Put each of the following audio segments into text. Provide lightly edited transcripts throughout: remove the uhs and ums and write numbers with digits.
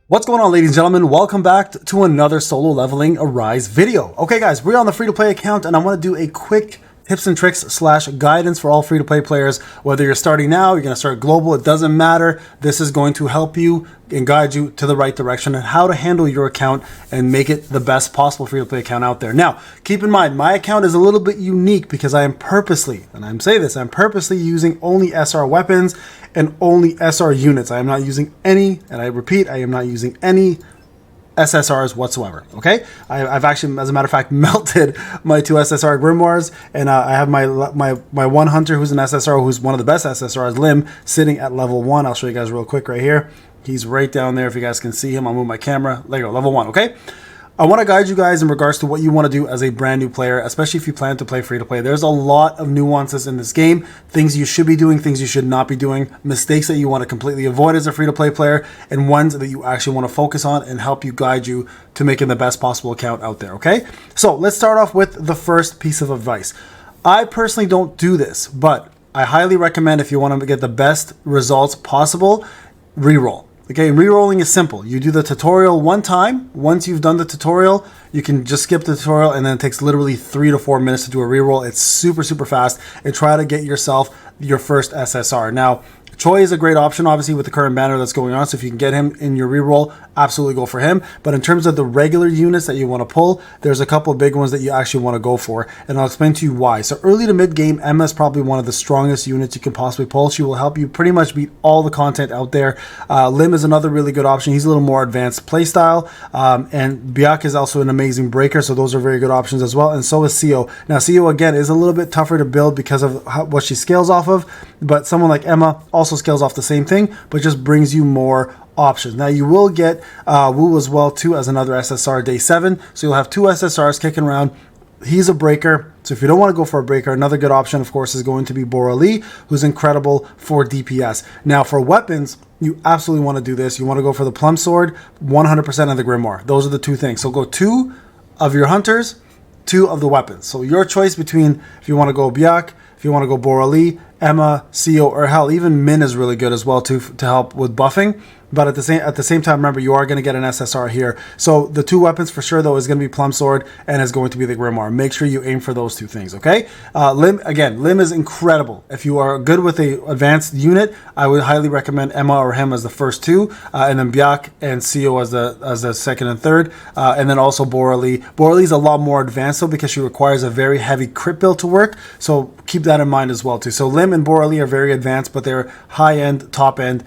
What's going on, ladies and gentlemen? Welcome back to another solo leveling Arise video. Okay guys, we're on the free-to-play account and I want to do a quick tips and tricks / guidance for all free-to-play players. Whether you're starting now, you're going to start global, it doesn't matter. This is going to help you and guide you to the right direction and how to handle your account and make it the best possible free-to-play account out there. Now, keep in mind, my account is a little bit unique because I am purposely, and I'm saying this, I'm purposely using only SR weapons and only SR units. I am not using any, and I repeat, I am not using any SSRs whatsoever. Okay, I've actually, as a matter of fact, melted my 2 SSR grimoires, and I have my one hunter who's an SSR, who's one of the best SSRs, Lim, sitting at level 1. I'll show you guys real quick right here. He's right down there. If you guys can see him, I'll move my camera. There you go, level 1. Okay. I want to guide you guys in regards to what you want to do as a brand new player, especially if you plan to play free to play. There's a lot of nuances in this game, things you should be doing, things you should not be doing, mistakes that you want to completely avoid as a free to play player, and ones that you actually want to focus on and help you guide you to making the best possible account out there. Okay, so let's start off with the first piece of advice. I personally don't do this, but I highly recommend, if you want to get the best results possible, reroll. Okay, rerolling is simple. You do the tutorial one time. Once you've done the tutorial, you can just skip the tutorial, and then it takes literally 3 to 4 minutes to do a reroll. It's super fast, and try to get yourself your first SSR. Now, Choi is a great option, obviously, with the current banner that's going on. So if you can get him in your reroll, absolutely go for him. But in terms of the regular units that you want to pull, there's a couple of big ones that you actually want to go for. And I'll explain to you why. So early to mid game, Emma is probably one of the strongest units you can possibly pull. She will help you pretty much beat all the content out there. Lim is another really good option. He's a little more advanced playstyle. And Byac is also an amazing breaker. So those are very good options as well. And so is Sio. Now, Sio, again, is a little bit tougher to build because of what she scales off of. But someone like Emma also scales off the same thing, but just brings you more options. Now you will get Wu as well too, as another SSR day 7. So you'll have 2 SSRs kicking around. He's a breaker. So if you don't want to go for a breaker, another good option, of course, is going to be Bora Lee, who's incredible for DPS. Now for weapons, you absolutely want to do this. You want to go for the Plum Sword, 100% of the Grimoire. Those are the 2 things. So go 2 of your hunters, 2 of the weapons. So your choice between, if you want to go Byac, if you want to go Bora Lee, Emma, Sio, or hell, even Min is really good as well too, to help with buffing. But at the same time, remember, you are going to get an SSR here. So the 2 weapons for sure, though, is going to be Plum Sword and is going to be the Grimoire. Make sure you aim for those 2 things, okay? Lim is incredible. If you are good with a advanced unit, I would highly recommend Emma or him as the first 2, and then Byac and Sio as the second and third, and then also Bora Lee. Bora Lee is a lot more advanced, though, because she requires a very heavy crit build to work. So keep that in mind as well, too. So Lim and Bora Lee are very advanced, but they're high-end, top-end,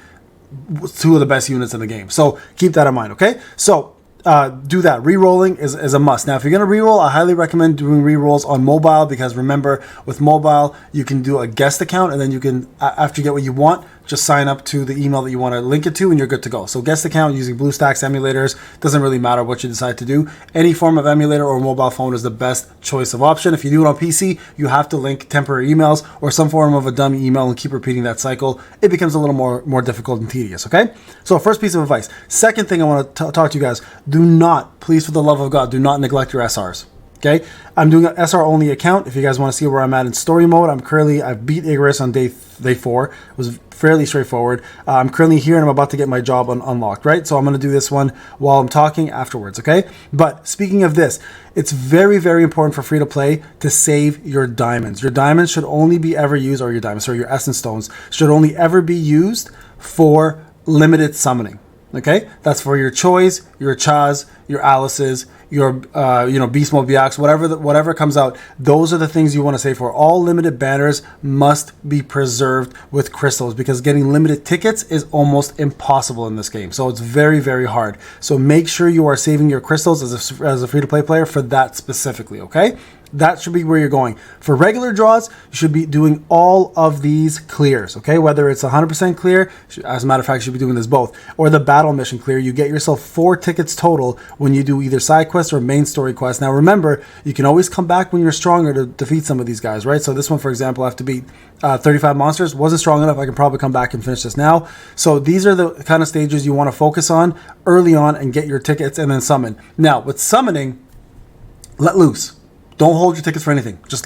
2 of the best units in the game. So keep that in mind, okay? So do that. Rerolling is a must. Now, if you're going to reroll, I highly recommend doing rerolls on mobile, because remember, with mobile, you can do a guest account, and then you can, after you get what you want, just sign up to the email that you want to link it to, and you're good to go. So guest account using BlueStacks emulators, doesn't really matter what you decide to do. Any form of emulator or mobile phone is the best choice of option. If you do it on PC, you have to link temporary emails or some form of a dummy email and keep repeating that cycle. It becomes a little more difficult and tedious, okay? So first piece of advice. Second thing I want to talk to you guys, do not, please for the love of God, do not neglect your SRs. Okay, I'm doing an SR only account. If you guys want to see where I'm at in story mode, I've beat Icarus on day 4. It was fairly straightforward. I'm currently here and I'm about to get my job unlocked, right? So I'm going to do this one while I'm talking afterwards, okay? But speaking of this, it's very important for free to play to save your diamonds. Your diamonds should only be ever used, or your essence stones should only ever be used for limited summoning. Okay, that's for your Chois, your Chas, your Alices, your Beast Mode Byacs, whatever comes out. Those are the things you want to save for. All limited banners must be preserved with crystals, because getting limited tickets is almost impossible in this game. So it's very hard. So make sure you are saving your crystals as a free to play player for that specifically. Okay. That should be where you're going. For regular draws, you should be doing all of these clears, okay? Whether it's 100% clear, as a matter of fact, you should be doing this both, or the battle mission clear. You get yourself 4 tickets total when you do either side quests or main story quests. Now remember, you can always come back when you're stronger to defeat some of these guys, right? So this one, for example, I have to beat 35 monsters. Wasn't strong enough. I can probably come back and finish this now. So these are the kind of stages you want to focus on early on and get your tickets and then summon. Now, with summoning, let loose. Don't hold your tickets for anything. Just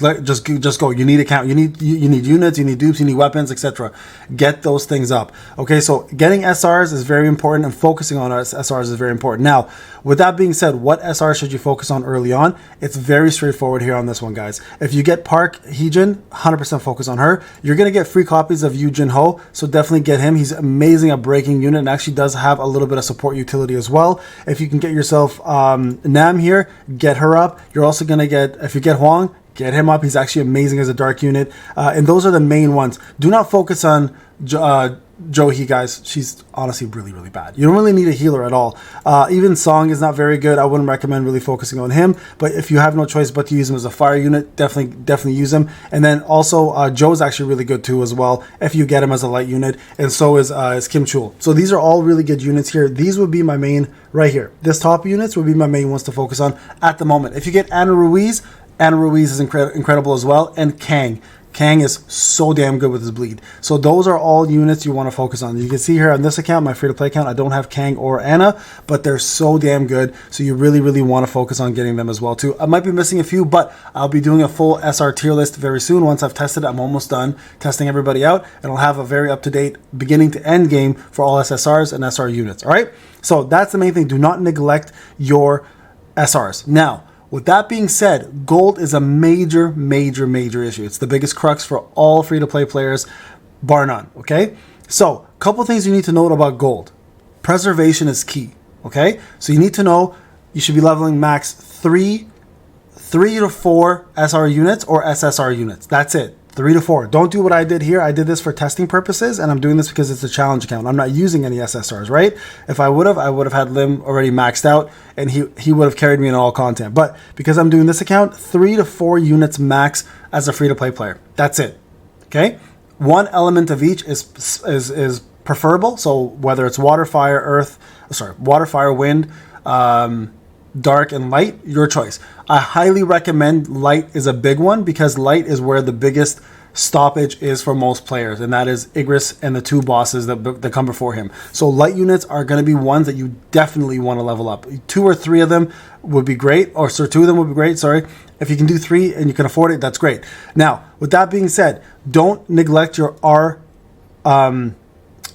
go. You need account. You need units. You need dupes. You need weapons, etc. Get those things up. Okay, so getting SRs is very important, and focusing on SRs is very important. Now, with that being said, what SR should you focus on early on? It's very straightforward here on this one, guys. If you get Park Heejin, 100% focus on her. You're gonna get free copies of Yu Jin Ho, so definitely get him. He's amazing at breaking unit, and actually does have a little bit of support utility as well. If you can get yourself Nam here, get her up. You're also gonna get, if you get Huang, get him up. He's actually amazing as a dark unit. And those are the main ones. Do not focus on Johi, guys. She's honestly really, really bad. You don't really need a healer at all. Even Song is not very good. I wouldn't recommend really focusing on him. But if you have no choice but to use him as a fire unit, definitely use him. And then also Joe's actually really good too as well, if you get him as a light unit. And so is Kim Chul. So these are all really good units here. These would be my main right here. This top units would be my main ones to focus on at the moment. If you get Ana Ruiz is incredible as well. And Kang. Kang is so damn good with his bleed. So those are all units you want to focus on. You can see here on this account, my free-to-play account, I don't have Kang or Anna, but they're so damn good. So you really, really want to focus on getting them as well too. I might be missing a few, but I'll be doing a full SR tier list very soon. Once I've tested it, I'm almost done testing everybody out, and I'll have a very up-to-date beginning to end game for all SSRs and SR units. All right. So that's the main thing. Do not neglect your SRs. Now, with that being said, gold is a major issue. It's the biggest crux for all free-to-play players, bar none, okay? So, a couple things you need to note about gold. Preservation is key, okay? So you need to know you should be leveling max 3 to 4 SR units or SSR units. That's it. 3 to 4. Don't do what I did here. I did this for testing purposes, and I'm doing this because it's a challenge account. I'm not using any SSRs, right? If I would have had Lim already maxed out, and he would have carried me in all content. But because I'm doing this account, 3 to 4 units max as a free-to-play player. That's it. Okay? One element of each is preferable. So whether it's water, fire, wind, dark, and light, your choice. I highly recommend light is a big one, because light is where the biggest stoppage is for most players, and that is Igris and the 2 bosses that come before him. So light units are going to be ones that you definitely want to level up. 2 or 3 of them would be great, or 2 of them would be great, sorry. If you can do 3 and you can afford it, that's great. Now, with that being said, don't neglect your R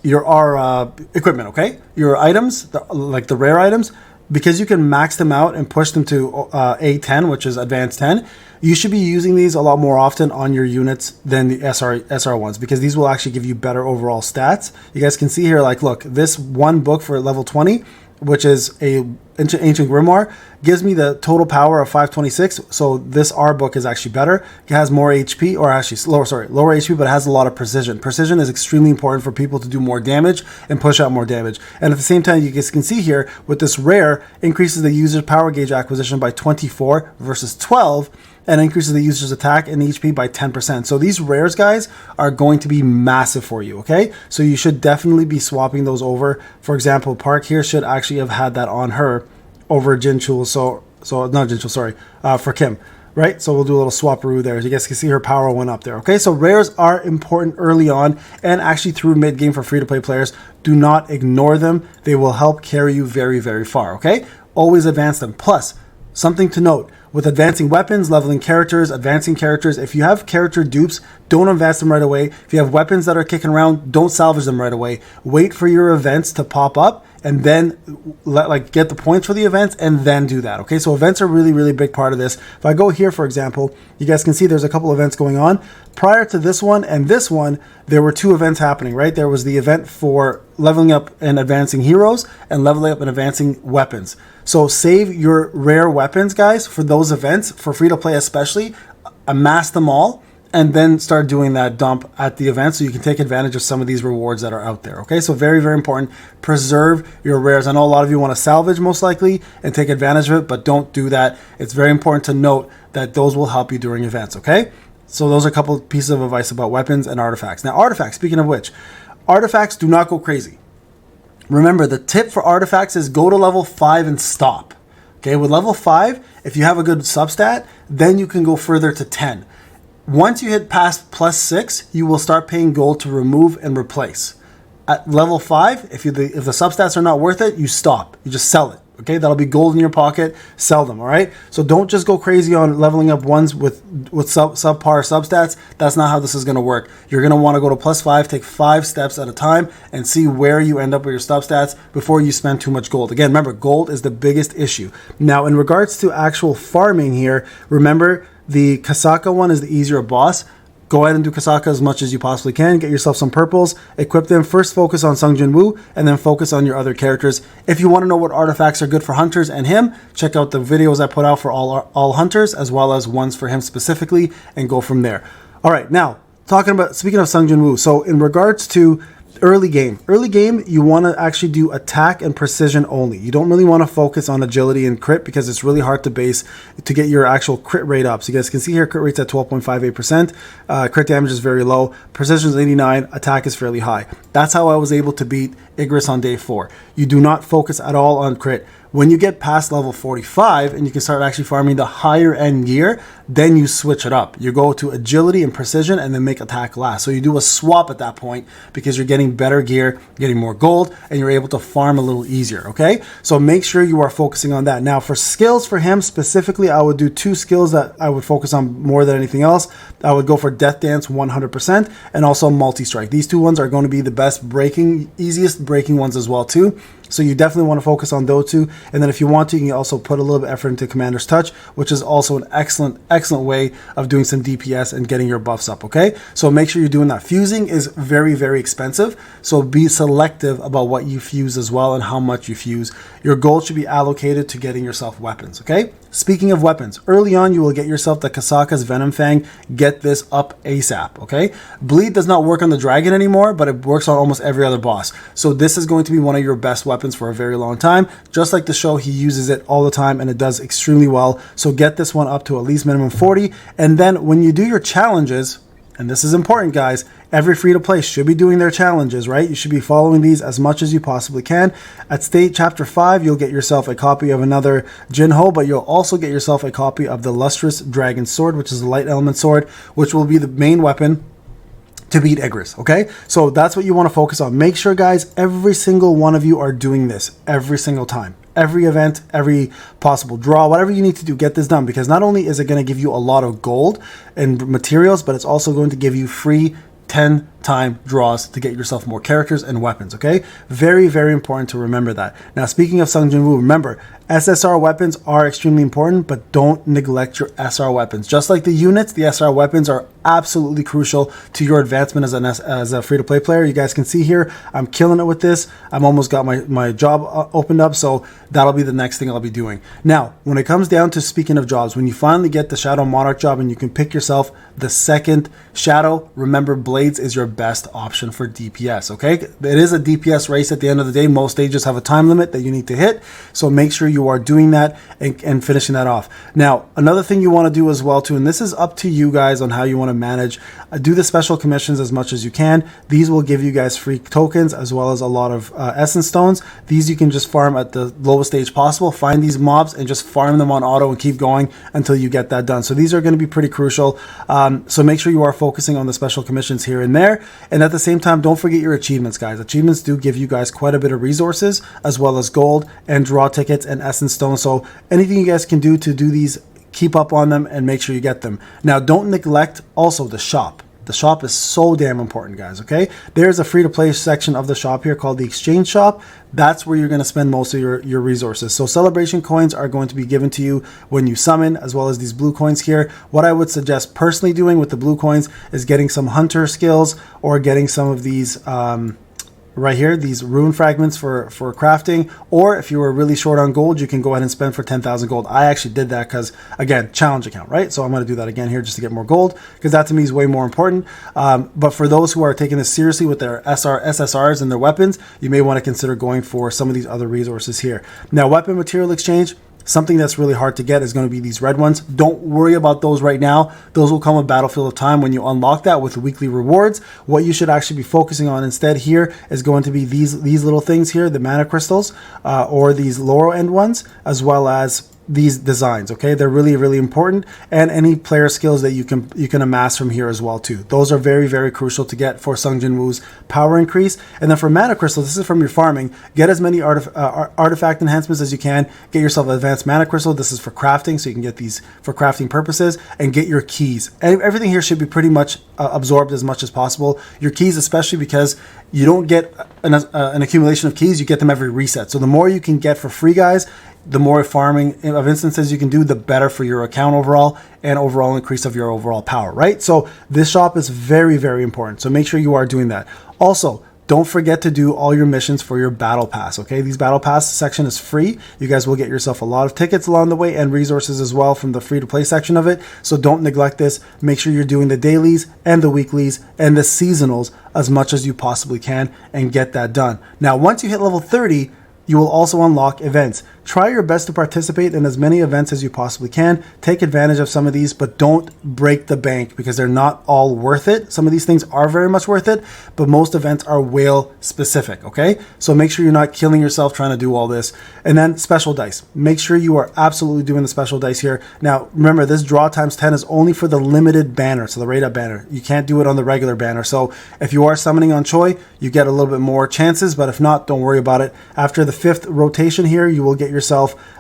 equipment, okay? Your items, like the rare items, because you can max them out and push them to A10, which is advanced 10, you should be using these a lot more often on your units than the SR ones, because these will actually give you better overall stats. You guys can see here, like, look, this one book for level 20, which is a Ancient Grimoire, gives me the total power of 526. So this R book is actually better. It has more HP, or actually lower HP, but it has a lot of precision. Precision is extremely important for people to do more damage and push out more damage. And at the same time, you guys can see here with this rare, increases the user's power gauge acquisition by 24 versus 12, and increases the user's attack and HP by 10%. So these rares, guys, are going to be massive for you, okay? So you should definitely be swapping those over. For example, Park here should actually have had that on her over Jinchul, so not Jinchul, sorry, for Kim, right? So we'll do a little swapperoo there. As you guys can see, her power went up there, okay? So rares are important early on, and actually through mid-game for free-to-play players. Do not ignore them. They will help carry you very, very far, okay? Always advance them. Plus, something to note, with advancing weapons, leveling characters, advancing characters, if you have character dupes, don't advance them right away. If you have weapons that are kicking around, don't salvage them right away. Wait for your events to pop up, and then get the points for the events, and then do that, okay? So events are really, really big part of this. If I go here, for example, you guys can see there's a couple events going on. Prior to this one and this one, there were 2 events happening, right? There was the event for leveling up and advancing heroes, and leveling up and advancing weapons. So save your rare weapons, guys, for those events, for free to play especially. Amass them all, and then start doing that dump at the event, so you can take advantage of some of these rewards that are out there, okay? So very, very important. Preserve your rares. I know a lot of you want to salvage, most likely, and take advantage of it, but don't do that. It's very important to note that those will help you during events, okay? So those are a couple pieces of advice about weapons and artifacts. Now, artifacts, speaking of which, artifacts, do not go crazy. Remember, the tip for artifacts is go to level 5 and stop. Okay, with level 5, if you have a good substat, then you can go further to 10. Once you hit past +6, you will start paying gold to remove and replace. At level 5, if the substats are not worth it, you stop. You just sell it. Okay, that'll be gold in your pocket. Sell them. All right. So don't just go crazy on leveling up ones with subpar substats. That's not how this is going to work. You're going to want to go to +5, take 5 steps at a time, and see where you end up with your substats before you spend too much gold. Again, remember, gold is the biggest issue. Now, in regards to actual farming here, remember the Kasaka one is the easier boss. Go ahead and do Kasaka as much as you possibly can. Get yourself some purples, equip them. First focus on Sung Jin Woo, and then focus on your other characters. If you want to know what artifacts are good for hunters and him, check out the videos I put out for all hunters, as well as ones for him specifically, and go from there. All right, now, speaking of Sung Jin Woo, so in regards to early game, you want to actually do attack and precision only. You don't really want to focus on agility and crit because it's really hard to get your actual crit rate up. So you guys can see here, crit rate's at 12.58%. Crit damage is very low. Precision is 89. Attack is fairly high. That's how I was able to beat Igris on day 4. You do not focus at all on crit. When you get past level 45 and you can start actually farming the higher end gear, then you switch it up. You go to agility and precision and then make attack last. So you do a swap at that point because you're getting better gear, getting more gold, and you're able to farm a little easier, okay? So make sure you are focusing on that. Now for skills for him specifically, I would do 2 skills that I would focus on more than anything else. I would go for Death Dance 100% and also Multi-Strike. These 2 ones are going to be the best easiest breaking ones as well too. So you definitely want to focus on those 2. And then if you want to, you can also put a little bit of effort into Commander's Touch, which is also an excellent way of doing some DPS and getting your buffs up, okay? So make sure you're doing that. Fusing is very, very expensive. So be selective about what you fuse as well and how much you fuse. Your gold should be allocated to getting yourself weapons, okay? Speaking of weapons, early on you will get yourself the Kasaka's Venom Fang. Get this up ASAP, okay? Bleed does not work on the dragon anymore, but it works on almost every other boss. So this is going to be one of your best weapons for a very long time. Just like the show, he uses it all the time and it does extremely well. So get this one up to at least minimum 40. And then when you do your challenges, and this is important, guys, every free-to-play should be doing their challenges, right? You should be following these as much as you possibly can. At State Chapter 5, you'll get yourself a copy of another Jinho, but you'll also get yourself a copy of the Lustrous Dragon Sword, which is a light element sword, which will be the main weapon to beat Igris, okay? So that's what you want to focus on. Make sure, guys, every single one of you are doing this every single time. Every event, every possible draw, whatever you need to do, get this done, because not only is it going to give you a lot of gold and materials, but it's also going to give you free 10-time draws to get yourself more characters and weapons, okay? Very, very important to remember that. Now, speaking of Sung Jin Woo, remember, SSR weapons are extremely important, but don't neglect your SR weapons. Just like the units, the SR weapons are absolutely crucial to your advancement as a free-to-play player. You guys can see here, I'm killing it with this. I've almost got my job opened up, so that'll be the next thing I'll be doing. Now, when it comes down to speaking of jobs, when you finally get the Shadow Monarch job and you can pick yourself the second Shadow, remember Blades is your best option for DPS, okay? It is a DPS race at the end of the day. Most stages have a time limit that you need to hit, so make sure you are doing that and finishing that off. Now, another thing you want to do as well too, and this is up to you guys on how you want to manage, do the special commissions as much as you can. These will give you guys free tokens as well as a lot of essence stones. These you can just farm at the lowest stage possible. Find these mobs and just farm them on auto and keep going until you get that done. So these are going to be pretty crucial. So make sure you are focusing on the special commissions here and there. And at the same time, don't forget your achievements, guys. Achievements do give you guys quite a bit of resources as well as gold and draw tickets and essence stones. So anything you guys can do to do these, keep up on them and make sure you get them. Now, don't neglect also the shop. The shop is so damn important, guys, okay? There's a free-to-play section of the shop here called the Exchange Shop. That's where you're going to spend most of your resources. So celebration coins are going to be given to you when you summon, as well as these blue coins here. What I would suggest personally doing with the blue coins is getting some hunter skills or getting some of these right here, these rune fragments for crafting, or if you were really short on gold, you can go ahead and spend for 10,000 gold. I actually did that because, again, challenge account, right? So I'm going to do that again here just to get more gold, because that to me is way more important. But for those who are taking this seriously with their SSRs and their weapons, you may want to consider going for some of these other resources here. Now, weapon material exchange, something that's really hard to get is going to be these red ones. Don't worry about those right now. Those will come with Battlefield of Time when you unlock that with weekly rewards. What you should actually be focusing on instead here is going to be these little things here, the mana crystals, or these Laurel End ones, as well as these designs, okay? They're really, really important, and any player skills that you can amass from here as well too. Those are very, very crucial to get for Sung Jin Woo's power increase. And then for mana crystals, this is from your farming. Get as many artifact enhancements as you can. Get yourself advanced mana crystal. This is for crafting, so you can get these for crafting purposes, and get your keys. And everything here should be pretty much absorbed as much as possible. Your keys, especially because you don't get an accumulation of keys, you get them every reset. So the more you can get for free, guys, the more farming of instances you can do, the better for your account overall, and overall increase of your overall power, right? So this shop is very, very important. So make sure you are doing that. Also, don't forget to do all your missions for your battle pass, okay? These battle pass section is free. You guys will get yourself a lot of tickets along the way and resources as well from the free to play section of it. So don't neglect this. Make sure you're doing the dailies and the weeklies and the seasonals as much as you possibly can and get that done. Now, once you hit level 30, you will also unlock events. Try your best to participate in as many events as you possibly can. Take advantage of some of these, but don't break the bank because they're not all worth it. Some of these things are very much worth it, but most events are whale specific, okay? So make sure you're not killing yourself trying to do all this. And then special dice. Make sure you are absolutely doing the special dice here. Now, remember, this draw times 10 is only for the limited banner, so the raid up banner. You can't do it on the regular banner. So if you are summoning on Choi, you get a little bit more chances, but if not, don't worry about it. After the 5th rotation here, you will get yourself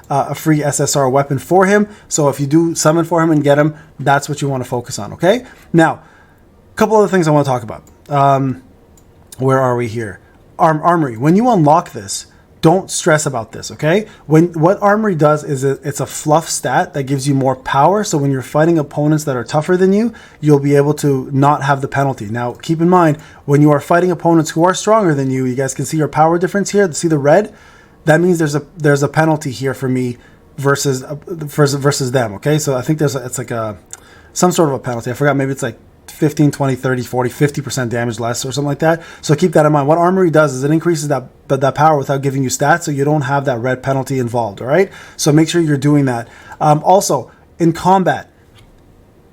a free SSR weapon for him. So if you do summon for him and get him, that's what you want to focus on, okay? Now, a couple other things I want to talk about. Where are we here? Armory. When you unlock this, don't stress about this, okay? What Armory does is it's a fluff stat that gives you more power. So when you're fighting opponents that are tougher than you, you'll be able to not have the penalty. Now, keep in mind, when you are fighting opponents who are stronger than you, you guys can see your power difference here. See the red? That means there's a penalty here for me versus them, okay? So I think it's like some sort of a penalty. I forgot, maybe it's like 15, 20, 30, 40, 50% damage less or something like that. So keep that in mind. What Armory does is it increases that power without giving you stats, so you don't have that red penalty involved, all right? So make sure you're doing that. Also, in combat,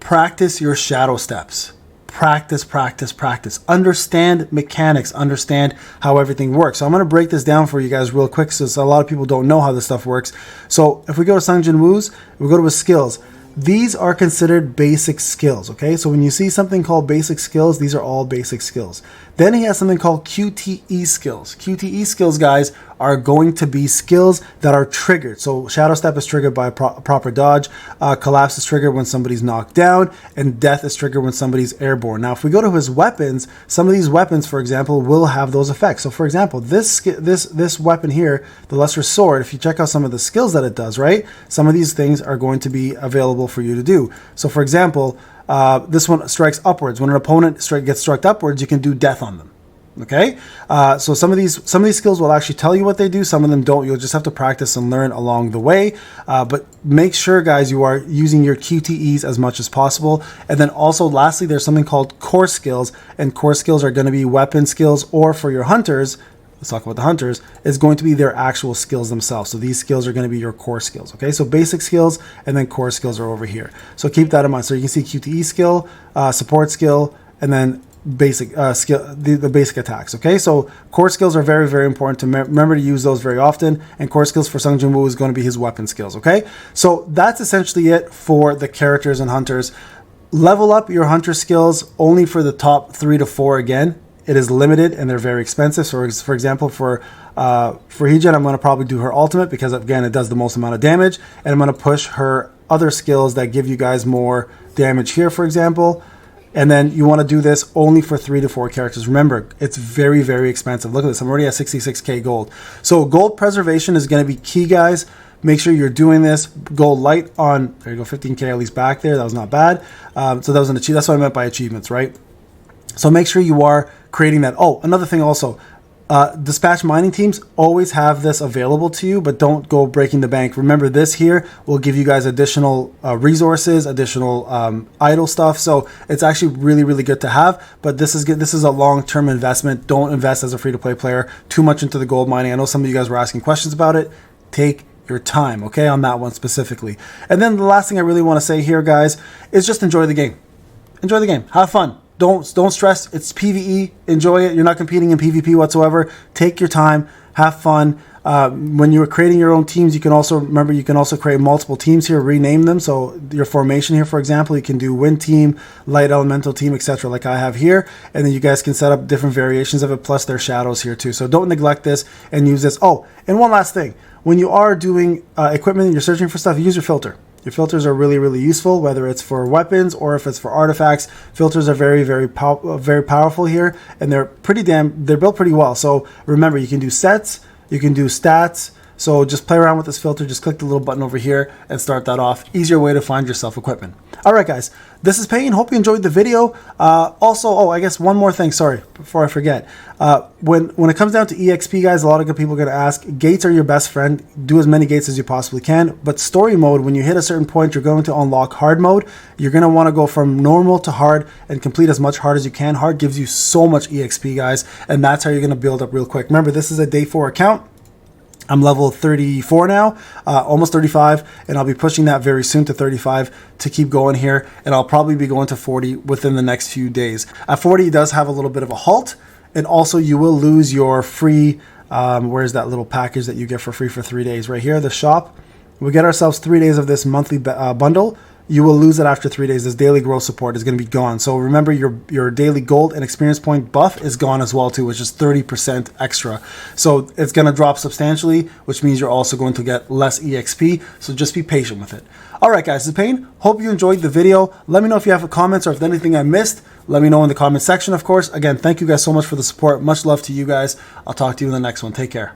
practice your shadow steps. Practice, practice, practice. Understand mechanics. Understand how everything works. So I'm going to break this down for you guys real quick, since a lot of people don't know how this stuff works. So if we go to Sung Jin Woo's, we go to his skills. These are considered basic skills, okay? So when you see something called basic skills, these are all basic skills. Then he has something called QTE skills. QTE skills, guys, are going to be skills that are triggered. So Shadow Step is triggered by a proper dodge, Collapse is triggered when somebody's knocked down, and Death is triggered when somebody's airborne. Now, if we go to his weapons, some of these weapons, for example, will have those effects. So for example, this weapon here, the Lesser Sword, if you check out some of the skills that it does, right? Some of these things are going to be available for you to do. So for example, this one strikes upwards. When an opponent gets struck upwards, you can do death on them. Okay, so some of these skills will actually tell you what they do. Some of them don't. You'll just have to practice and learn along the way. But make sure, guys, you are using your QTEs as much as possible. And then also, lastly, there's something called core skills, and core skills are going to be weapon skills, or for your hunters. Let's talk about the hunters, is going to be their actual skills themselves. So these skills are going to be your core skills, okay? So basic skills and then core skills are over here. So keep that in mind. So you can see QTE skill, support skill, and then basic skill, the basic attacks, okay? So core skills are very, very important to remember to use those very often, and core skills for Sung Jin Woo is going to be his weapon skills, okay? So that's essentially it for the characters and hunters. Level up your hunter skills only for the top 3 to 4 again. It is limited and they're very expensive. So for example, for Heejin, I'm going to probably do her ultimate because, again, it does the most amount of damage. And I'm going to push her other skills that give you guys more damage here, for example. And then you want to do this only for 3 to 4 characters. Remember, it's very, very expensive. Look at this. I'm already at 66k gold. So gold preservation is going to be key, guys. Make sure you're doing this. Go light on, there you go, 15k at least back there. That was not bad. So that was an achievement. That's what I meant by achievements, right? So make sure you are creating that. Oh, another thing also, dispatch mining teams always have this available to you, but don't go breaking the bank. Remember, this here will give you guys additional resources, additional idle stuff. So it's actually really, really good to have, but this is good. This is a long-term investment. Don't invest as a free-to-play player too much into the gold mining. I know some of you guys were asking questions about it. Take your time, okay, on that one specifically. And then the last thing I really want to say here, guys, is just enjoy the game. Enjoy the game. Have fun. don't stress. It's PvE. Enjoy it. You're not competing in PvP whatsoever. Take your time. Have fun. When you're creating your own teams, you can also create multiple teams here, rename them. So your formation here, for example, you can do wind team, light elemental team, etc. like I have here. And then you guys can set up different variations of it, plus their shadows here too. So don't neglect this and use this. Oh, and one last thing. When you are doing equipment and you're searching for stuff, use your filter. Your filters are really, really useful, whether it's for weapons or if it's for artifacts. Filters are very, very powerful here, and they're built pretty well. So remember, you can do sets, you can do stats. So just play around with this filter. Just click the little button over here and start that off. Easier way to find yourself equipment. All right, guys, this is Payne. Hope you enjoyed the video. Also, I guess one more thing. Sorry, before I forget. When it comes down to EXP, guys, a lot of good people are going to ask, gates are your best friend. Do as many gates as you possibly can. But story mode, when you hit a certain point, you're going to unlock hard mode. You're going to want to go from normal to hard and complete as much hard as you can. Hard gives you so much EXP, guys, and that's how you're going to build up real quick. Remember, this is a day 4 account. I'm level 34 now, almost 35, and I'll be pushing that very soon to 35 to keep going here, and I'll probably be going to 40 within the next few days. At 40, it does have a little bit of a halt, and also you will lose your free, where's that little package that you get for free for 3 days? Right here, the shop. We get ourselves 3 days of this monthly bundle. You will lose it after 3 days. This daily growth support is going to be gone. So remember, your daily gold and experience point buff is gone as well too, which is 30% extra. So it's going to drop substantially, which means you're also going to get less EXP. So just be patient with it. All right, guys, this is Payne. Hope you enjoyed the video. Let me know if you have comments or if there's anything I missed. Let me know in the comment section, of course. Again, thank you guys so much for the support. Much love to you guys. I'll talk to you in the next one. Take care.